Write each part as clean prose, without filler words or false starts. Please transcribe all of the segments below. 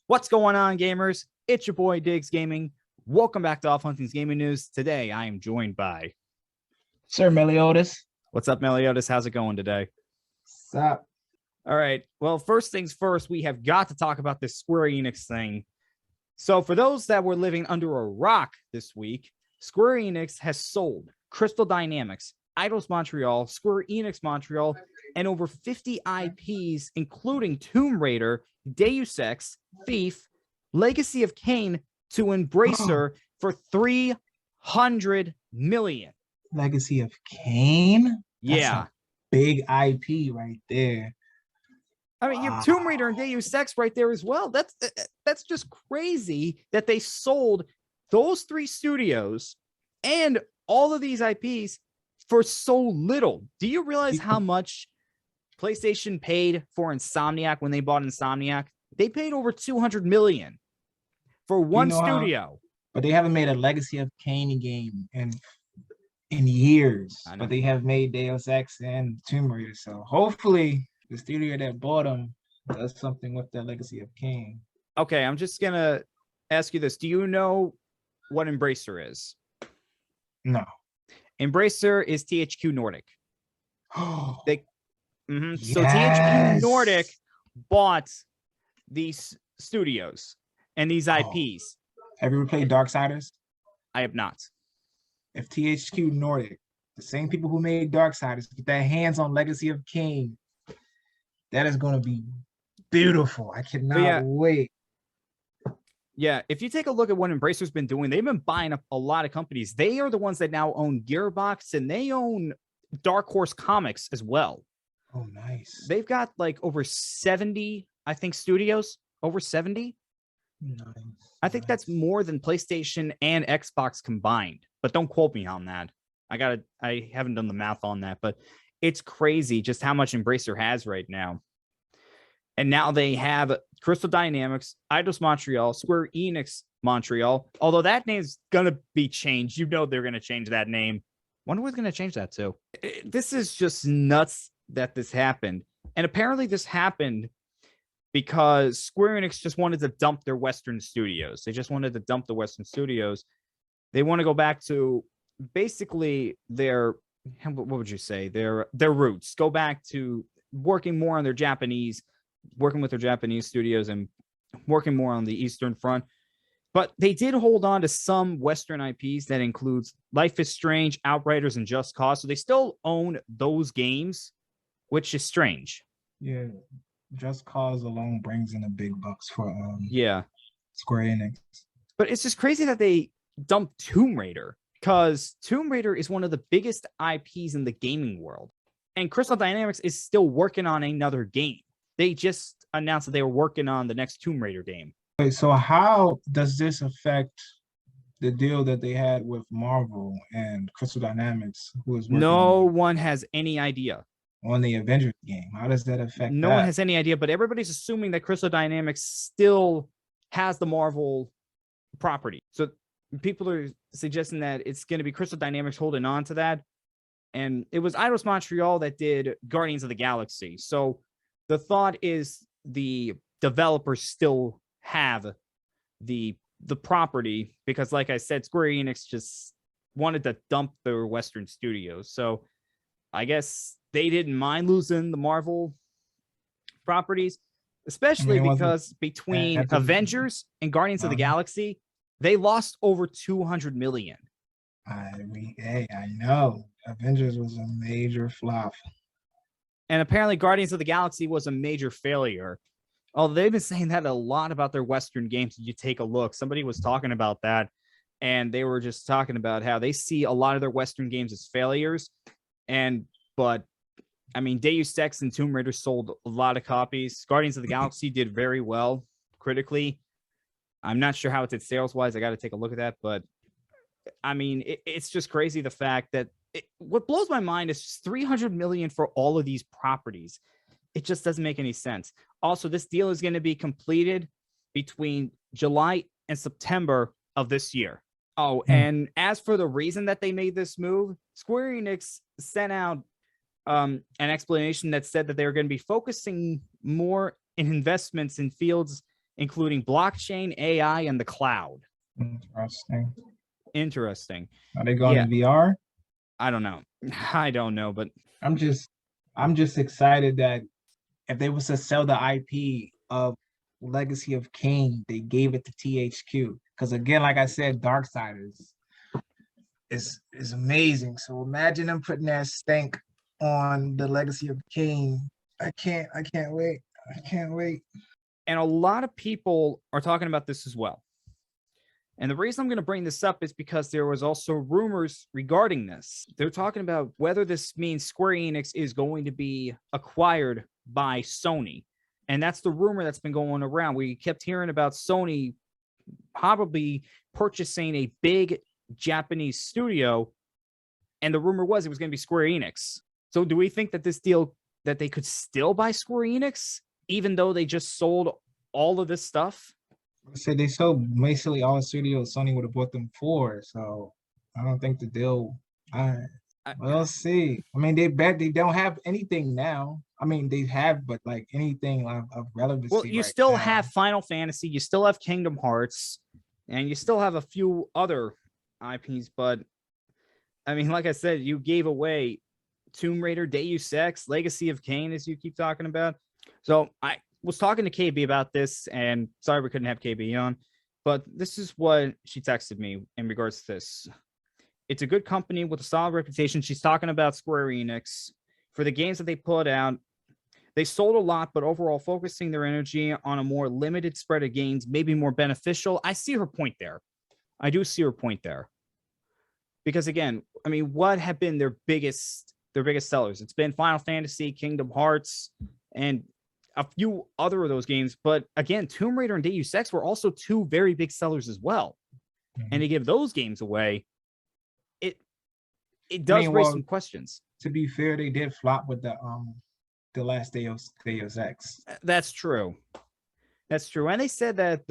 What's going on, gamers? It's your boy Diggs Gaming. Welcome back to Off Hunting's Gaming News. Today, I am joined by Sir Meliodas. What's up, Meliodas? How's it going today? What's up? All right. Well, first things first, we have got to talk about this Square Enix thing. So, for those that were living under a rock this week, Square Enix has sold Crystal Dynamics, Eidos-Montreal, Square Enix Montreal, and over 50 IPs, including Tomb Raider, Deus Ex, Thief, Legacy of Kain, to Embracer for $300 million. Legacy of Kain? Yeah. Big IP right there. I mean, you have Tomb Raider and Deus Ex right there as well. That's just crazy that they sold those three studios and all of these IPs for so little. Do you realize how much PlayStation paid for Insomniac when they bought Insomniac? They paid over $200 million for one studio. But they haven't made a Legacy of Kain game in years. But they have made Deus Ex and Tomb Raider. So hopefully the studio that bought them does something with the Legacy of Kain. Okay, I'm just gonna ask you this: do you know what Embracer is? No. Embracer is THQ Nordic. So THQ Nordic bought these studios and these IPs. Have you ever played Darksiders? I have not. If THQ Nordic, the same people who made Darksiders, get their hands on Legacy of Kain, that is going to be beautiful. I cannot wait. Yeah, if you take a look at what Embracer's been doing, they've been buying up a lot of companies. They are the ones that now own Gearbox, and they own Dark Horse Comics as well. Oh, nice. They've got like over 70, I think, studios. Over 70. Nice. I think that's more than PlayStation and Xbox combined, but don't quote me on that. I haven't done the math on that, but it's crazy just how much Embracer has right now. And now they have Crystal Dynamics, Eidos-Montreal, Square Enix Montreal. Although that name's going to be changed. You know they're going to change that name. Wonder who's going to change that to. This is just nuts that this happened. And apparently this happened because Square Enix just wanted to dump their Western studios. They just wanted to dump the Western studios. They want to go back to basically their, what would you say, their roots. Go back to working more on their Japanese, working with their Japanese studios and working more on the Eastern Front. But they did hold on to some Western IPs that includes Life is Strange, Outriders, and Just Cause. So they still own those games, which is strange. Yeah, Just Cause alone brings in the big bucks for Square Enix. But it's just crazy that they dumped Tomb Raider, because Tomb Raider is one of the biggest IPs in the gaming world. And Crystal Dynamics is still working on another game. They just announced that they were working on the next Tomb Raider game. Wait, so how does this affect the deal that they had with Marvel and Crystal Dynamics, who is working No one has any idea. On the Avengers game? How does that affect No one has any idea, but everybody's assuming that Crystal Dynamics still has the Marvel property. So people are suggesting that it's going to be Crystal Dynamics holding on to that. And it was Eidos-Montreal that did Guardians of the Galaxy. So the thought is the developers still have the property, because like I said, Square Enix just wanted to dump their Western studios. So I guess they didn't mind losing the Marvel properties, especially because between Avengers and Guardians of the Galaxy, they lost over $200 million. I know. Avengers was a major flop. And apparently Guardians of the Galaxy was a major failure. Although they've been saying that a lot about their Western games. You take a look. Somebody was talking about that, and they were just talking about how they see a lot of their Western games as failures. But I mean, Deus Ex and Tomb Raider sold a lot of copies. Guardians of the Galaxy did very well critically. I'm not sure how it did sales-wise. I got to take a look at that. But, I mean, it's just crazy the fact that what blows my mind is $300 million for all of these properties. It just doesn't make any sense. Also, this deal is going to be completed between July and September of this year. Oh, and as for the reason that they made this move, Square Enix sent out an explanation that said that they were going to be focusing more in investments in fields including blockchain, AI, and the cloud. Interesting. Interesting. Are they going to VR? I don't know. I don't know, but I'm just excited that if they was to sell the IP of Legacy of Kain, they gave it to THQ. Because again, like I said, Darksiders is amazing. So imagine them putting that stank on the Legacy of Kain. I can't wait. I can't wait. And a lot of people are talking about this as well. And the reason I'm going to bring this up is because there was also rumors regarding this. They're talking about whether this means Square Enix is going to be acquired by Sony. And that's the rumor that's been going around. We kept hearing about Sony probably purchasing a big Japanese studio. And the rumor was it was going to be Square Enix. So do we think that this deal, that they could still buy Square Enix, even though they just sold all of this stuff? I said they sold basically all the studios Sony would have bought them for. So I don't think the deal. We'll see. I mean, they don't have anything now. I mean, they have, but like anything of relevancy. Well, you right still now. have Final Fantasy, you still have Kingdom Hearts, and you still have a few other IPs. But I mean, like I said, you gave away Tomb Raider, Deus Ex, Legacy of Kain, as you keep talking about. So I was talking to KB about this, and sorry we couldn't have KB on, but this is what she texted me in regards to this. It's a good company with a solid reputation. She's talking about Square Enix. For the games that they put out, they sold a lot, but overall focusing their energy on a more limited spread of games may be more beneficial. I see her point there. I do see her point there. Because again, I mean, what have been their biggest sellers? It's been Final Fantasy, Kingdom Hearts, and a few other of those games. But again, Tomb Raider and Deus Ex were also two very big sellers as well. Mm-hmm. And to give those games away, it does raise some questions. To be fair, they did flop with the last Deus Ex. That's true. That's true. And they said that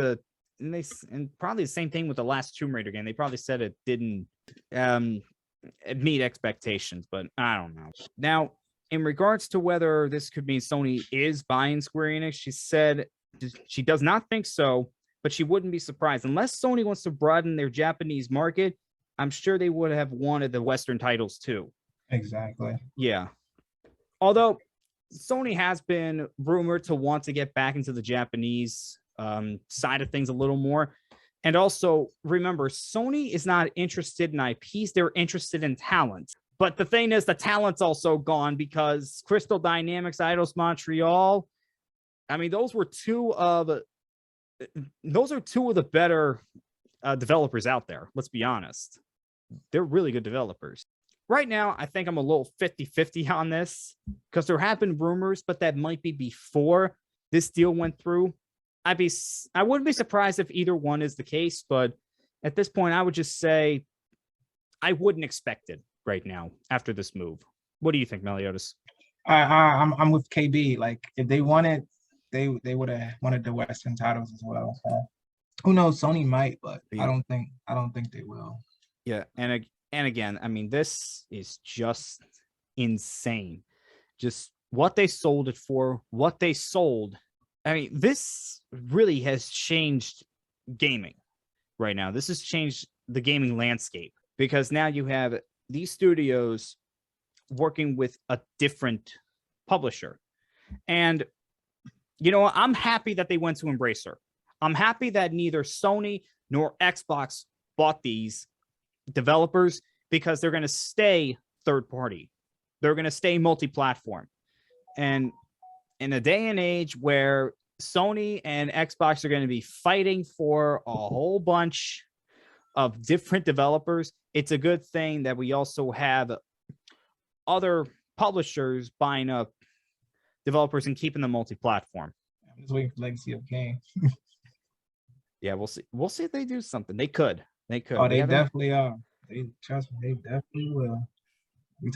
and probably the same thing with the last Tomb Raider game. They probably said it didn't meet expectations, but I don't know. Now, in regards to whether this could mean Sony is buying Square Enix, she said she does not think so, but she wouldn't be surprised. Unless Sony wants to broaden their Japanese market, I'm sure they would have wanted the Western titles too. Exactly. Yeah. Although Sony has been rumored to want to get back into the Japanese side of things a little more. And also, remember, Sony is not interested in IPs. They're interested in talent. But the thing is, the talent's also gone because Crystal Dynamics, Eidos-Montreal, I mean, those are two of the better developers out there. Let's be honest. They're really good developers. Right now, I think I'm a little 50-50 on this because there have been rumors, but that might be before this deal went through. I wouldn't be surprised if either one is the case, but at this point, I would just say I wouldn't expect it right now after this move. What do you think, Meliodas? I'm with KB. Like if they wanted, they would have wanted the Western titles as well. So who knows? Sony might, but yeah. I don't think they will. Yeah, and again, I mean, this is just insane. Just what they sold it for, what they sold. I mean, this really has changed gaming right now. This has changed the gaming landscape because now you have these studios working with a different publisher. And, you know, I'm happy that they went to Embracer. I'm happy that neither Sony nor Xbox bought these developers because they're going to stay third party. They're going to stay multi-platform. And in a day and age where Sony and Xbox are going to be fighting for a whole bunch of different developers, it's a good thing that we also have other publishers buying up developers and keeping them multi-platform. I'm just waiting for Legacy of Kain. Yeah, we'll see. We'll see if they do something. They could. Oh, they definitely are. Trust me, they definitely will.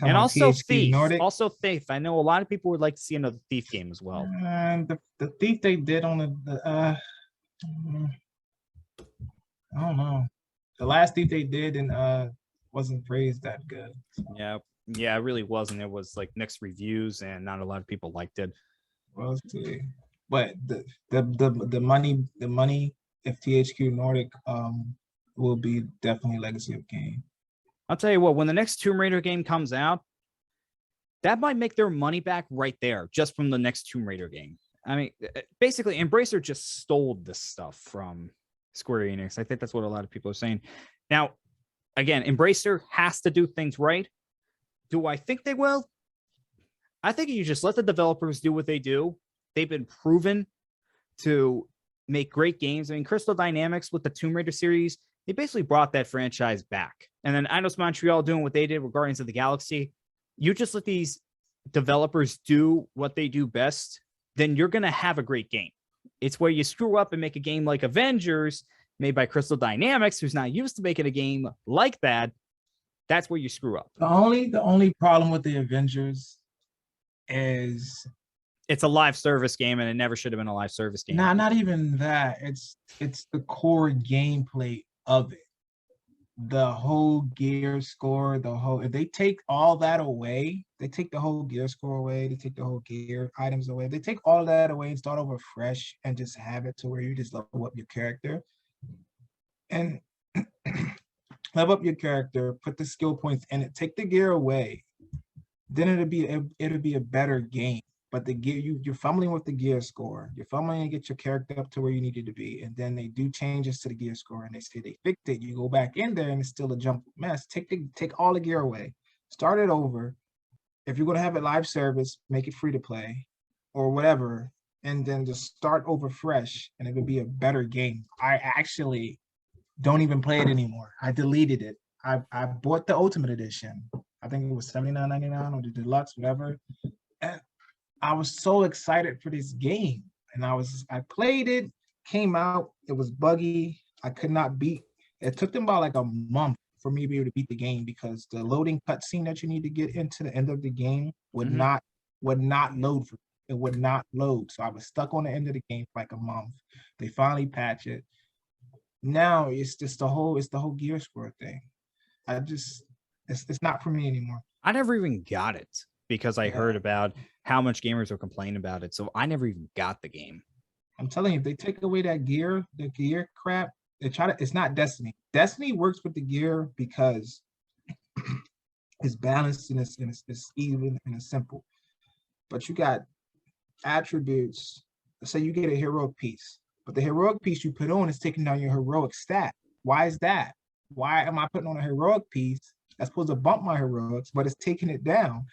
And also Thief. Nordic. Also Thief. I know a lot of people would like to see another Thief game as well. And the Thief they did on I don't know. The last Thief they did and wasn't praised that good. So. Yeah, it really wasn't. It was like mixed reviews and not a lot of people liked it. We'll see. But the money if THQ Nordic will be definitely Legacy of Kain. I'll tell you what, when the next Tomb Raider game comes out, that might make their money back right there, just from the next Tomb Raider game. I mean, basically, Embracer just stole this stuff from Square Enix. I think that's what a lot of people are saying. Now, again, Embracer has to do things right. Do I think they will? I think you just let the developers do what they do. They've been proven to make great games. I mean, Crystal Dynamics with the Tomb Raider series, they basically brought that franchise back. And then Eidos-Montreal doing what they did with Guardians of the Galaxy. You just let these developers do what they do best, then you're going to have a great game. It's where you screw up and make a game like Avengers, made by Crystal Dynamics, who's not used to making a game like that. That's where you screw up. The only problem with the Avengers is it's a live service game, and it never should have been a live service game. Not even that. It's the core gameplay of it. The whole gear score, if they take all that away, they take the whole gear score away, they take the whole gear items away, they take all that away and start over fresh and just have it to where you just level up your character. And level up your character, put the skill points in it, take the gear away, then it'll be a better game. But the gear, you're fumbling with the gear score. You're fumbling to get your character up to where you needed to be. And then they do changes to the gear score and they say they fixed it. You go back in there and it's still a jump mess. Take all the gear away. Start it over. If you're going to have a live service, make it free to play or whatever. And then just start over fresh and it'll be a better game. I actually don't even play it anymore. I deleted it. I bought the Ultimate Edition. I think it was $79.99 or the deluxe, whatever. And I was so excited for this game, and I played it, came out, it was buggy. I could not beat. It took them about like a month for me to be able to beat the game because the loading cutscene that you need to get into the end of the game would not load. It would not load. So I was stuck on the end of the game for like a month. They finally patch it. Now it's just the whole gear score thing. It's not for me anymore. I never even got it because I heard about how much gamers are complaining about it. So I never even got the game. I'm telling you, if they take away the gear crap, it's not Destiny. Destiny works with the gear because it's balanced and it's even and it's simple. But you got attributes. Let's say you get a heroic piece, but the heroic piece you put on is taking down your heroic stat. Why is that? Why am I putting on a heroic piece that's supposed to bump my heroics, but it's taking it down?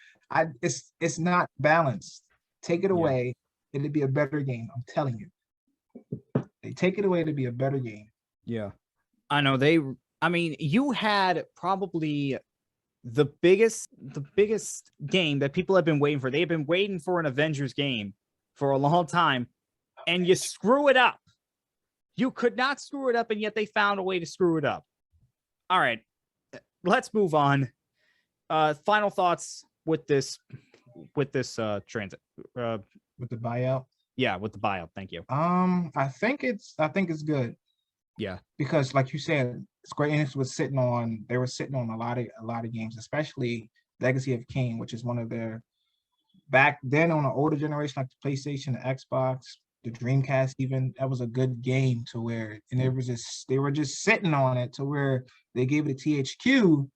It's not balanced. Take it away, it'll be a better game. I'm telling you. They take it away to be a better game. Yeah. I know you had probably the biggest game that people have been waiting for. They've been waiting for an Avengers game for a long time, and you screw it up. You could not screw it up, and yet they found a way to screw it up. All right, let's move on. Final thoughts with this transit. With the buyout. Yeah, with the buyout. Thank you. I think it's good. Yeah, because like you said, Square Enix was sitting on a lot of games, especially Legacy of Kain, which is one of their back then on an older generation like the PlayStation, the Xbox, the Dreamcast. Even that was a good game to where, and they were just sitting on it to where they gave it to THQ.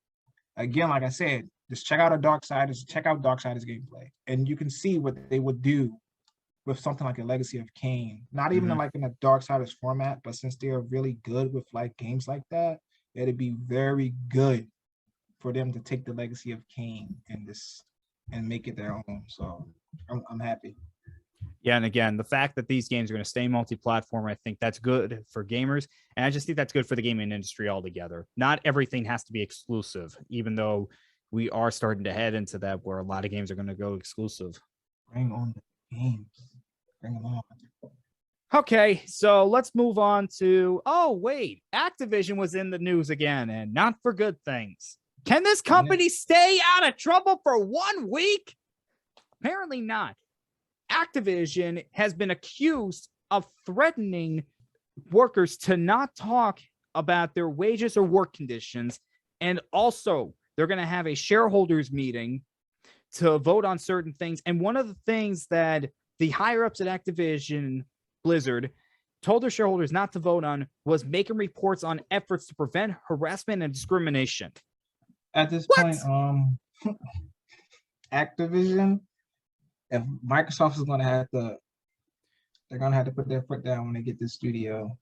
Again, like I said, just check out Darksiders gameplay, and you can see what they would do with something like a Legacy of Kain. Not even like in a Darksiders format, but since they are really good with like games like that, it'd be very good for them to take the Legacy of Kain and make it their own. So I'm happy. Yeah, and again, the fact that these games are going to stay multi-platform, I think that's good for gamers, and I just think that's good for the gaming industry altogether. Not everything has to be exclusive, even though we are starting to head into that where a lot of games are going to go exclusive. Bring on the games. Bring them on. Okay, so let's move on to, Activision was in the news again, and not for good things. Can this company stay out of trouble for 1 week? Apparently not. Activision has been accused of threatening workers to not talk about their wages or work conditions. And also, they're going to have a shareholders meeting to vote on certain things. And one of the things that the higher ups at Activision Blizzard told their shareholders not to vote on was making reports on efforts to prevent harassment and discrimination. At this point, Activision, if Microsoft is going to have to, they're going to have to put their foot down when they get this studio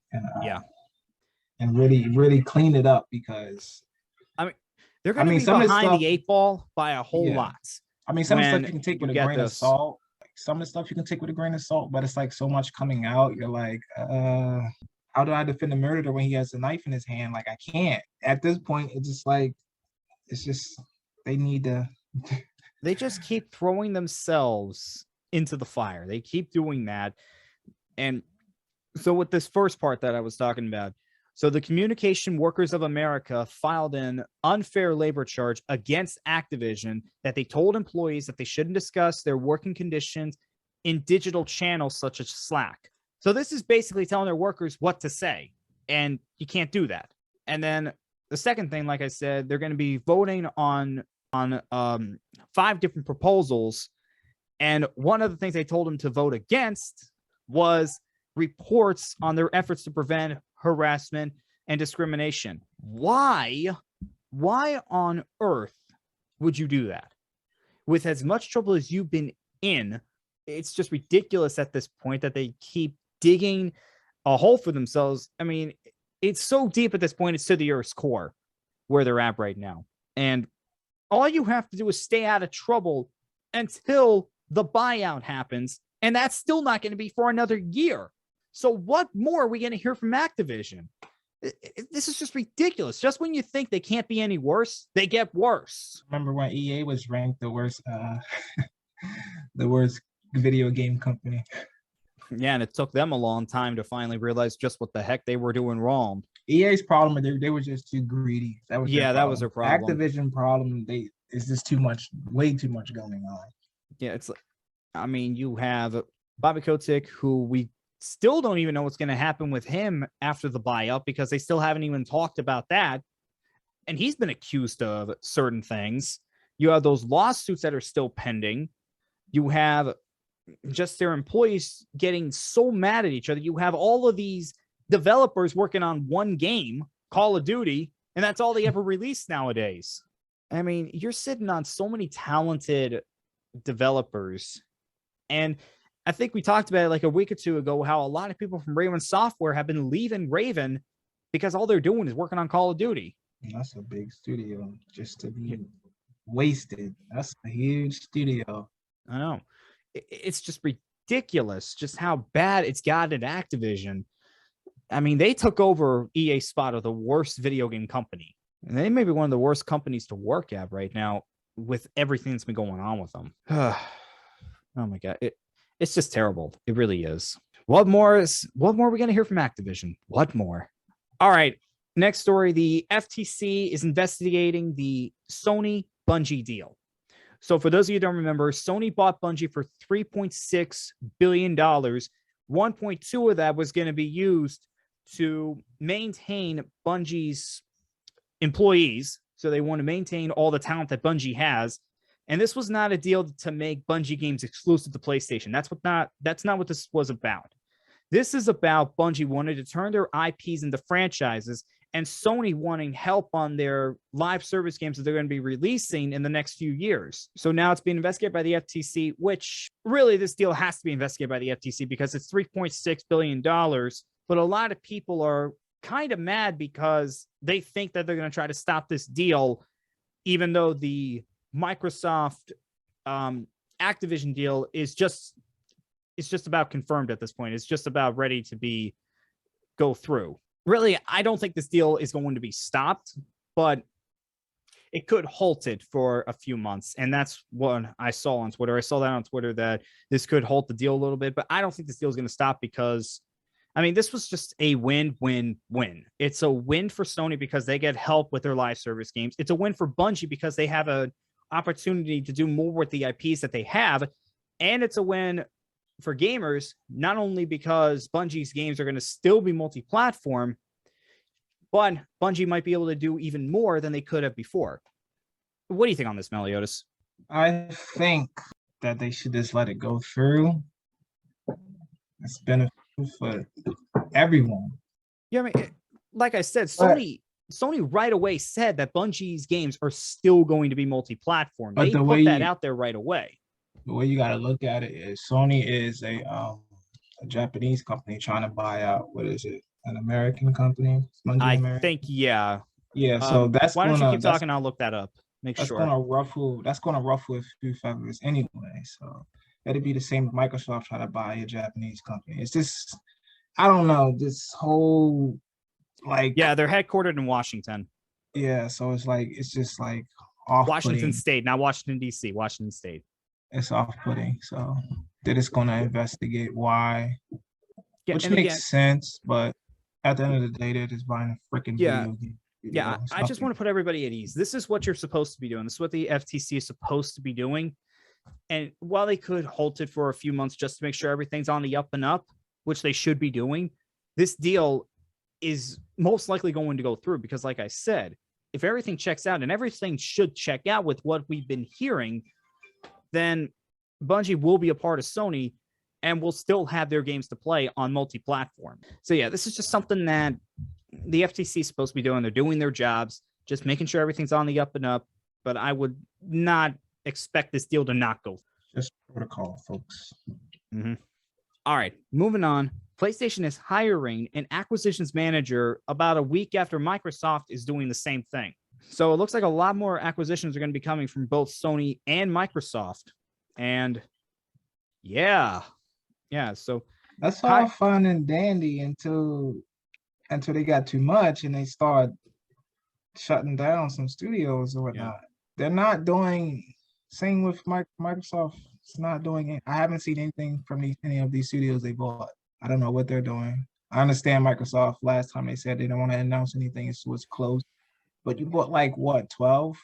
and really clean it up, because they're going to be behind the 8 ball by a whole lot. I mean, some of the stuff you can take with a grain of salt. Some of the stuff you can take with a grain of salt, but it's like so much coming out. You're like, how do I defend a murderer when he has a knife in his hand? Like, I can't. At this point, it's just like, they need to. They just keep throwing themselves into the fire. They keep doing that. And so with this first part that I was talking about, so the Communication Workers of America filed an unfair labor charge against Activision that they told employees that they shouldn't discuss their working conditions in digital channels such as Slack. So this is basically telling their workers what to say, and you can't do that. And then the second thing, like I said, they're going to be voting on 5 different proposals, and one of the things they told them to vote against was reports on their efforts to prevent harassment and discrimination. Why on earth would you do that? With as much trouble as you've been in, it's just ridiculous at this point that they keep digging a hole for themselves. I mean, it's so deep at this point, it's to the Earth's core where they're at right now. And all you have to do is stay out of trouble until the buyout happens, and that's still not going to be for another year. So what more are we going to hear from Activision? This is just ridiculous. Just when you think they can't be any worse, they get worse. Remember when EA was ranked the worst video game company? Yeah, and it took them a long time to finally realize just what the heck they were doing wrong. EA's problem, they were just too greedy. That was their problem. Activision problem, it's just too much, way too much going on. Yeah, it's like, I mean, you have Bobby Kotick, who we still don't even know what's going to happen with him after the buyout, because they still haven't even talked about that. And he's been accused of certain things. You have those lawsuits that are still pending. You have just their employees getting so mad at each other. You have all of these developers working on one game, Call of Duty, and that's all they ever release nowadays. I mean, you're sitting on so many talented developers. And I think we talked about it like a week or two ago, how a lot of people from Raven Software have been leaving Raven because all they're doing is working on Call of Duty. That's a big studio just to be wasted. That's a huge studio. I know. It's just ridiculous just how bad it's got at Activision. I mean, they took over EA's spot of the worst video game company. And they may be one of the worst companies to work at right now with everything that's been going on with them. Oh my God. It's just terrible. It really is. What more are we going to hear from Activision? What more? All right. Next story. The FTC is investigating the Sony Bungie deal. So for those of you who don't remember, Sony bought Bungie for $3.6 billion. 1.2 of that was going to be used to maintain Bungie's employees. So they want to maintain all the talent that Bungie has. And this was not a deal to make Bungie games exclusive to PlayStation. That's not what this was about. This is about Bungie wanting to turn their IPs into franchises, and Sony wanting help on their live service games that they're going to be releasing in the next few years. So now it's being investigated by the FTC, which really this deal has to be investigated by the FTC because it's $3.6 billion. But a lot of people are kind of mad because they think that they're going to try to stop this deal, even though the Microsoft Activision deal is just about confirmed at this point. It's just about ready to go through. Really, I don't think this deal is going to be stopped, but it could halt it for a few months. And that's what I saw on Twitter. I saw that on Twitter that this could halt the deal a little bit, but I don't think this deal is going to stop because, I mean, this was just a win-win-win. It's a win for Sony because they get help with their live service games. It's a win for Bungie because they have an opportunity to do more with the IPs that they have. And it's a win for gamers, not only because Bungie's games are going to still be multi-platform, but Bungie might be able to do even more than they could have before. What do you think on this, Meliodas? I think that they should just let it go through. It's beneficial for everyone. Yeah, I mean, like I said, But Sony right away said that Bungie's games are still going to be multi-platform. They put that out there right away. The way you got to look at it is Sony is a Japanese company trying to buy out, what is it, an American company? I American? think, yeah. Yeah, so that's why don't gonna you keep talking? I'll look that up. that's gonna ruffle a few feathers anyway. So that'd be the same if Microsoft try to buy a Japanese company. It's just, I don't know, this whole like, yeah, they're headquartered in Washington. Yeah, so it's just like off-putting. Washington State, not Washington DC. Washington State. It's off-putting. So they're just gonna investigate why, which makes sense. But at the end of the day, they're just buying a freaking video game. Yeah, I just want to put everybody at ease. This is what you're supposed to be doing. This is what the FTC is supposed to be doing. And while they could halt it for a few months just to make sure everything's on the up and up, which they should be doing, this deal is most likely going to go through because, like I said, if everything checks out, and everything should check out with what we've been hearing, then Bungie will be a part of Sony and will still have their games to play on multi-platform. So yeah, this is just something that the FTC is supposed to be doing. They're doing their jobs, just making sure everything's on the up and up. But I would not expect this deal to not go. Just protocol, folks. Mm-hmm. All right, moving on. PlayStation is hiring an acquisitions manager about a week after Microsoft is doing the same thing. So it looks like a lot more acquisitions are going to be coming from both Sony and Microsoft. And yeah. So that's all fun and dandy until they got too much and they start shutting down some studios or whatnot. Yeah. They're not doing, same with Microsoft. It's not doing it. I haven't seen anything from any of these studios they bought. I don't know what they're doing. I understand Microsoft, last time they said they don't want to announce anything so it's closed. But you bought like what, 12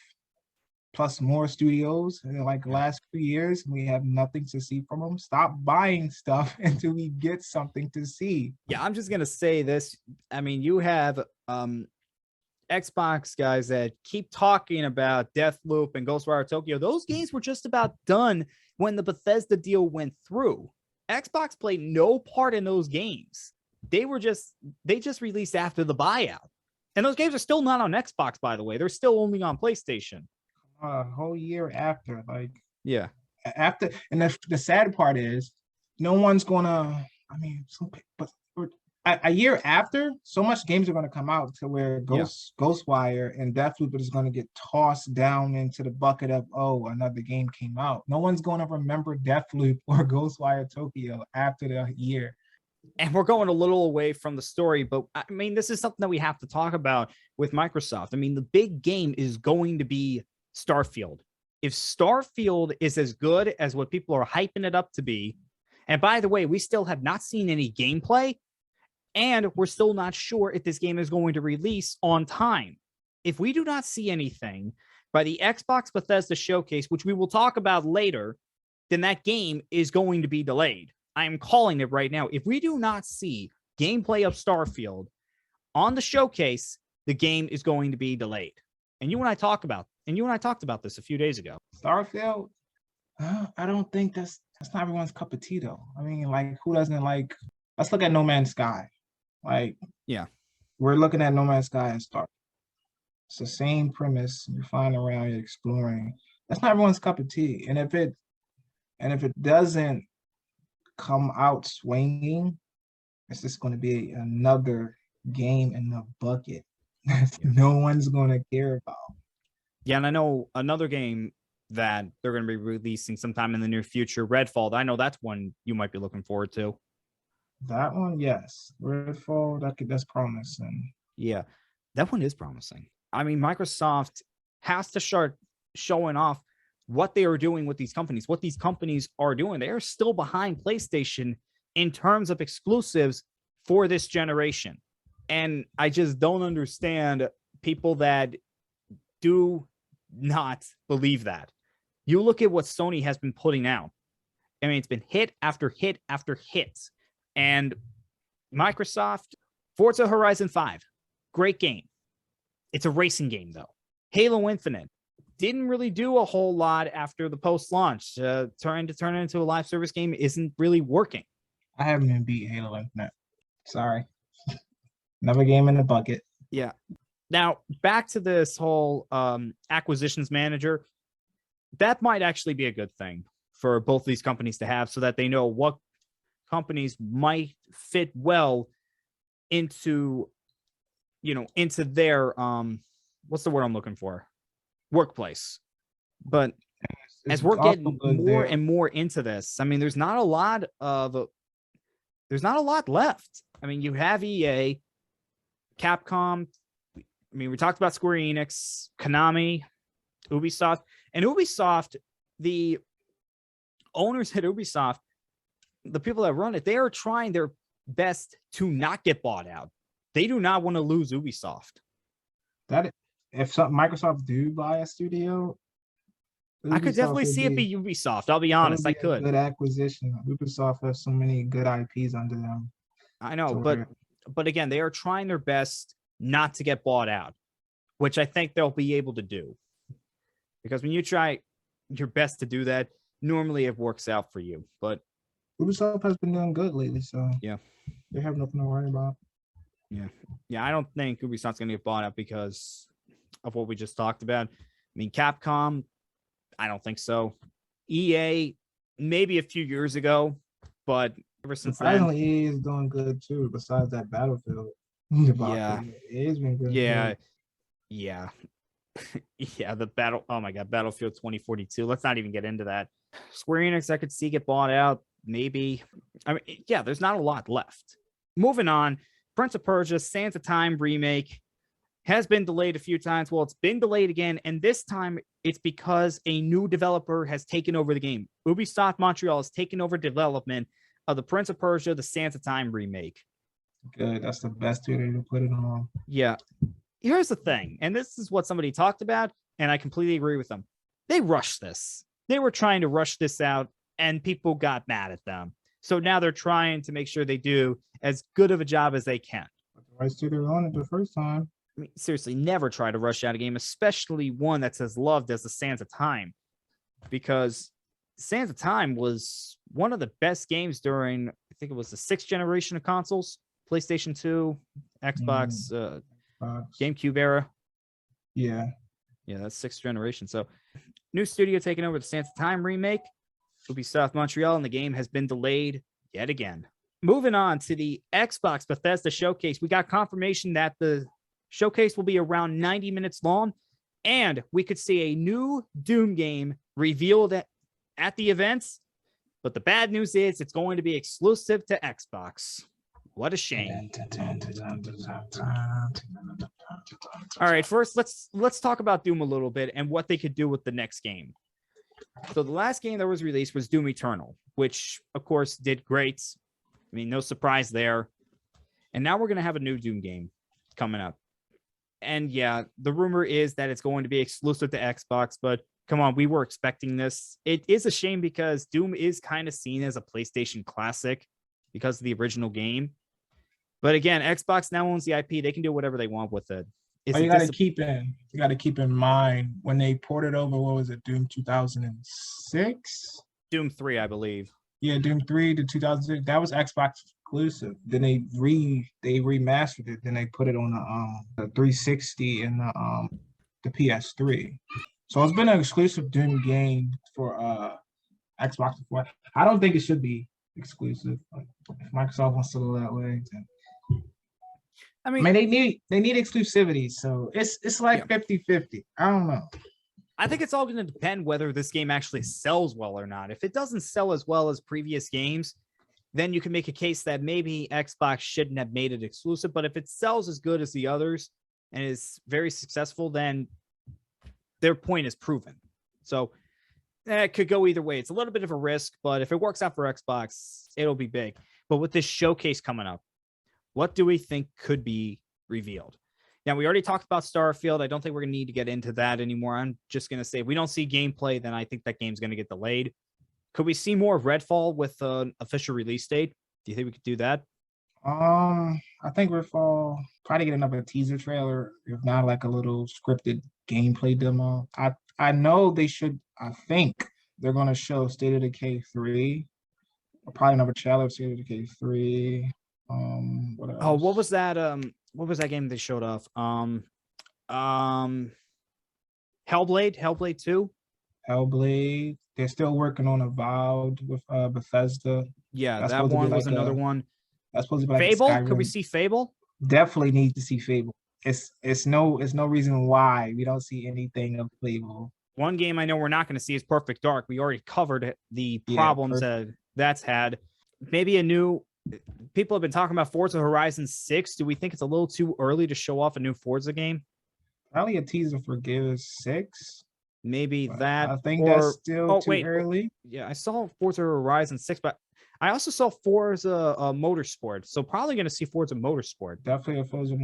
plus more studios in like the last few years? We have nothing to see from them. Stop buying stuff until we get something to see. Yeah, I'm just gonna say this. I mean, you have Xbox guys that keep talking about Deathloop and Ghostwire Tokyo. Those games were just about done when the Bethesda deal went through. Xbox played no part in those games. They just released after the buyout. And those games are still not on Xbox, by the way. They're still only on PlayStation. A whole year after, like, yeah. After, and the sad part is, no one's gonna. I mean, but a year after, so much games are gonna come out to where Ghostwire and Deathloop is gonna get tossed down into the bucket of, oh, another game came out. No one's gonna remember Deathloop or Ghostwire Tokyo after the year. And we're going a little away from the story, but I mean, this is something that we have to talk about with Microsoft. I mean, the big game is going to be Starfield. If Starfield is as good as what people are hyping it up to be, and by the way, we still have not seen any gameplay, and we're still not sure if this game is going to release on time. If we do not see anything by the Xbox Bethesda showcase, which we will talk about later, then that game is going to be delayed. I am calling it right now. If we do not see gameplay of Starfield on the showcase, the game is going to be delayed. And you and I talked about this a few days ago. Starfield, I don't think that's not everyone's cup of tea, though. I mean, like, who doesn't like? Let's look at No Man's Sky. Like, yeah, we're looking at No Man's Sky and Starfield. It's the same premise. You're flying around, you're exploring. That's not everyone's cup of tea. And if it doesn't come out swinging, it's just going to be another game in the bucket that no one's going to care about. Yeah, and I know another game that they're going to be releasing sometime in the near future, Redfall. I know that's one you might be looking forward to. That one, yes. Redfall, that's promising. Yeah, that one is promising. I mean, Microsoft has to start showing off what they are doing with these companies, what these companies are doing. They are still behind PlayStation in terms of exclusives for this generation. And I just don't understand people that do not believe that. You look at what Sony has been putting out. I mean, it's been hit after hit after hit. And Microsoft, Forza Horizon 5, great game. It's a racing game, though. Halo Infinite didn't really do a whole lot after the post-launch. Trying to turn it into a live service game isn't really working. I haven't even beat Halo Infinite. Sorry. Another game in the bucket. Yeah. Now, back to this whole acquisitions manager. That might actually be a good thing for both these companies to have so that they know what companies might fit well into, into their, what's the word I'm looking for? Workplace. But as we're getting more and more into this, I mean, there's not a lot left. I mean, you have EA, Capcom. I mean, we talked about Square Enix, Konami, Ubisoft, and Ubisoft, the owners at Ubisoft, the people that run it, they are trying their best to not get bought out. They do not want to lose Ubisoft. That if Microsoft do buy a studio, I could definitely see it be Ubisoft. I'll be honest, I could. Good acquisition. Ubisoft has so many good IPs under them. I know, but again, they are trying their best not to get bought out, which I think they'll be able to do. Because when you try your best to do that, normally it works out for you. But Ubisoft has been doing good lately, so yeah, they have nothing to worry about. Yeah, I don't think Ubisoft's going to get bought out because of what we just talked about. I mean, Capcom, I don't think so. EA, maybe a few years ago, but ever since then, EA is doing good too. Besides that Battlefield, EA's been good. Yeah. The battle. Oh my God, Battlefield 2042. Let's not even get into that. Square Enix, I could see get bought out. Maybe. I mean, yeah, there's not a lot left. Moving on, Prince of Persia: Sands of Time remake has been delayed a few times. Well, it's been delayed again, and this time it's because a new developer has taken over the game. Ubisoft Montreal has taken over development of the Prince of Persia: The Sands of Time remake. Good. That's the best studio to put it on. Yeah. Here's the thing, and this is what somebody talked about, and I completely agree with them. They rushed this. They were trying to rush this out, and people got mad at them. So now they're trying to make sure they do as good of a job as they can. But the right studio on it the first time. I mean, seriously, never try to rush out a game, especially one that's as loved as the Sands of Time, because Sands of Time was one of the best games during, I think it was the 6th generation of consoles, PlayStation 2, Xbox, GameCube era. Yeah, that's 6th generation. So new studio taking over the Sands of Time remake, Ubisoft Montreal, and the game has been delayed yet again. Moving on to the Xbox Bethesda showcase, we got confirmation that the showcase will be around 90 minutes long, and we could see a new Doom game revealed at the events. But the bad news is it's going to be exclusive to Xbox. What a shame. All right, first let's talk about Doom a little bit and what they could do with the next game. So the last game that was released was Doom Eternal, which of course did great. I mean, no surprise there. And now we're going to have a new Doom game coming up. And yeah, the rumor is that it's going to be exclusive to Xbox, but come on, we were expecting this. It is a shame because Doom is kind of seen as a PlayStation classic because of the original game. But again, Xbox now owns the IP. They can do whatever they want with it. You got to keep in mind when they ported over, what was it, Doom 2006? Doom 3, I believe. Yeah, Doom 3 to 2006. That was Xbox exclusive. Then they remastered it. Then they put it on the 360 and the PS3. So it's been an exclusive Doom game for Xbox before. I don't think it should be exclusive. If Microsoft wants to go that way, then I mean they need exclusivity. So it's like 50-50. I don't know. I think it's all going to depend whether this game actually sells well or not. If it doesn't sell as well as previous games, then you can make a case that maybe Xbox shouldn't have made it exclusive. But if it sells as good as the others and is very successful, then their point is proven. So it could go either way. It's a little bit of a risk, but if it works out for Xbox, it'll be big. But with this showcase coming up, what do we think could be revealed? Now, we already talked about Starfield. I don't think we're going to need to get into that anymore. I'm just going to say if we don't see gameplay, then I think that game's going to get delayed. Could we see more of Redfall with an official release date? Do you think we could do that? I think Redfall, probably get another teaser trailer, if not like a little scripted gameplay demo. I know they should, I think they're going to show State of Decay 3 Probably another trailer of State of Decay 3. What else? Oh, what was that? What was that game they showed off? Hellblade 2. Hellblade. They're still working on Avowed with Bethesda. Yeah, That's that supposed to be one was like another one. That's supposed to be like a Fable? Could we Skyrim. see Fable? Definitely need to see Fable. It's no reason why we don't see anything of Fable. One game I know we're not going to see is Perfect Dark. We already covered the problems that's had. Maybe a new. People have been talking about Forza Horizon 6. Do we think it's a little too early to show off a new Forza game? Probably a teaser for Gears 6. Maybe that. I think that's still too early. Yeah, I saw Forza Horizon 6, but I also saw Forza Motorsport. So probably going to see Forza Motorsport. Definitely a Forza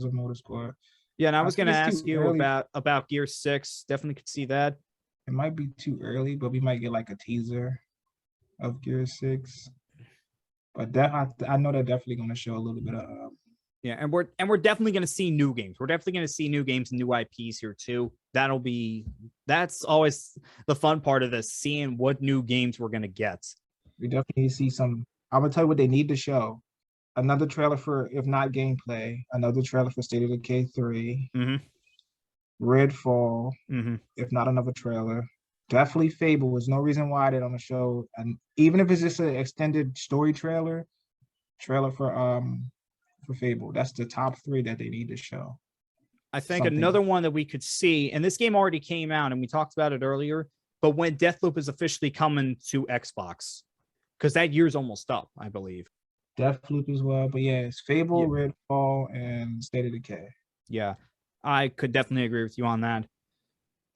Motorsport. Yeah, and I was going to ask you about Gear 6. Definitely could see that. It might be too early, but we might get like a teaser of Gear 6. But I know they're definitely going to show a little bit of. Yeah, and we're definitely going to see new games. We're definitely going to see new games and new IPs here too. That's always the fun part of this, seeing what new games we're going to get. We definitely see some. I'm gonna tell you what they need to show. Another trailer for, if not gameplay, another trailer for State of Decay 3. Mm-hmm. Redfall, if not another trailer. Definitely Fable. There's no reason why they don't show, and even if it's just an extended story trailer for Fable. That's the top 3 that they need to show. I think another one that we could see, and this game already came out, and we talked about it earlier, but when Deathloop is officially coming to Xbox, because that year's almost up, I believe. Deathloop as well, but yeah, it's Fable, Redfall, and State of Decay. Yeah, I could definitely agree with you on that.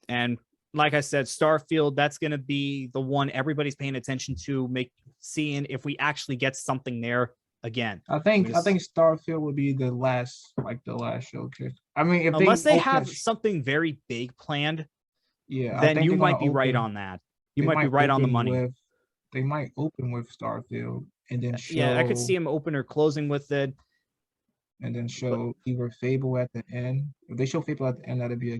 And like I said, Starfield, that's going to be the one everybody's paying attention to, seeing if we actually get something there again. I think Starfield would be the last showcase. I mean, if unless they have something very big planned, then you might be right on that. You might be right on the money. They might open with Starfield and then show. Yeah, I could see them open or closing with it. And then show either Fable at the end. If they show Fable at the end, that'd be a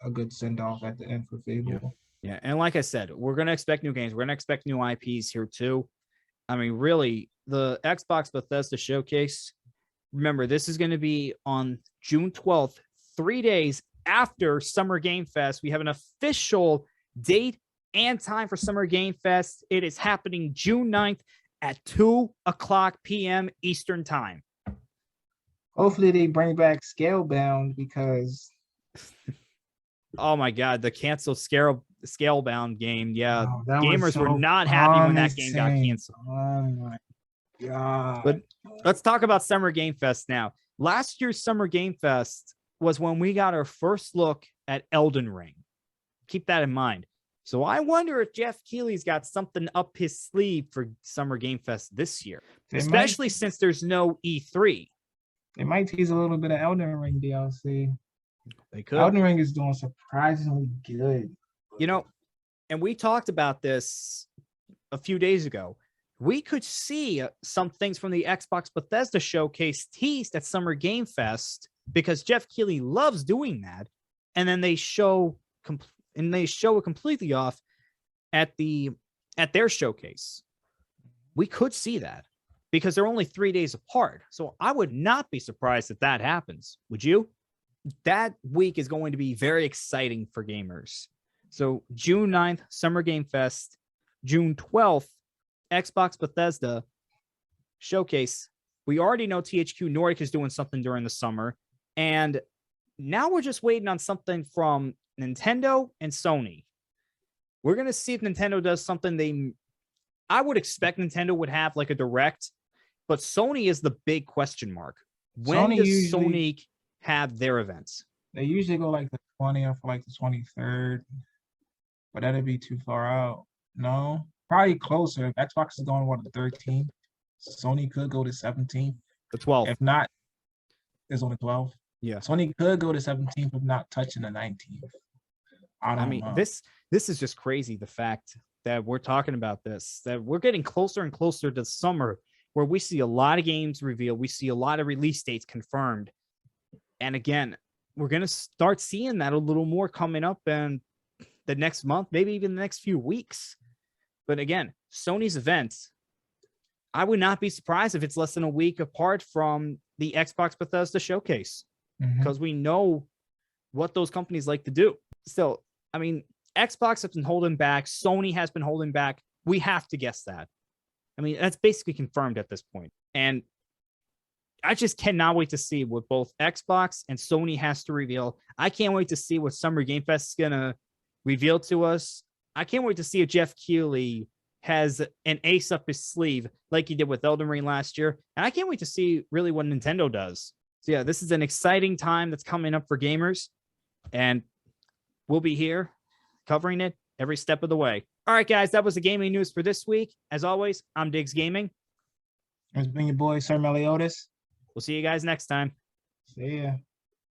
good send off at the end for Fable. Yeah, and like I said, we're gonna expect new games. We're gonna expect new IPs here too. I mean, really, the Xbox Bethesda showcase. Remember, this is going to be on June 12th, 3 days after Summer Game Fest. We have an official date and time for Summer Game Fest. It is happening June 9th at 2:00 p.m. Eastern Time. Hopefully they bring back Scalebound, because oh my God, the canceled Scalebound game. Yeah, gamers were so not happy when that game got canceled. Oh my God. But let's talk about Summer Game Fest now. Last year's Summer Game Fest was when we got our first look at Elden Ring. Keep that in mind. So I wonder if Jeff Keighley's got something up his sleeve for Summer Game Fest this year, especially since there's no E3. They might tease a little bit of Elden Ring DLC. They could. Elden Ring is doing surprisingly good. You know, and we talked about this a few days ago. We could see some things from the Xbox Bethesda showcase teased at Summer Game Fest, because Jeff Keighley loves doing that, and then they show it completely off at their showcase. We could see that, because they're only 3 days apart. So I would not be surprised if that happens. Would you? That week is going to be very exciting for gamers. So June 9th, Summer Game Fest. June 12th, Xbox Bethesda showcase. We already know THQ Nordic is doing something during the summer. And now we're just waiting on something from Nintendo and Sony. We're going to see if Nintendo does something I would expect Nintendo would have like a direct, but Sony is the big question mark. When does Sony have their events? They usually go like the 20th or like the 23rd, but that'd be too far out. No, probably closer. If Xbox is going the 13th, Sony could go to 17th. The 12th. If not, it's on the 12th. Yeah. Sony could go to 17th if not touching the 19th. I mean, this is just crazy. The fact that we're talking about this, that we're getting closer and closer to summer, where we see a lot of games revealed. We see a lot of release dates confirmed. And again, we're going to start seeing that a little more coming up in the next month, maybe even the next few weeks. But again, Sony's events, I would not be surprised if it's less than a week apart from the Xbox Bethesda showcase, because we know what those companies like to do. Still, I mean, Xbox has been holding back. Sony has been holding back. We have to guess that. I mean, that's basically confirmed at this point. And I just cannot wait to see what both Xbox and Sony has to reveal. I can't wait to see what Summer Game Fest is going to reveal to us. I can't wait to see if Jeff Keighley has an ace up his sleeve like he did with Elden Ring last year. And I can't wait to see really what Nintendo does. So yeah, this is an exciting time that's coming up for gamers. And we'll be here covering it every step of the way. All right, guys, that was the gaming news for this week. As always, I'm Diggs Gaming. It's been your boy, Sir Meliodas. We'll see you guys next time. See ya.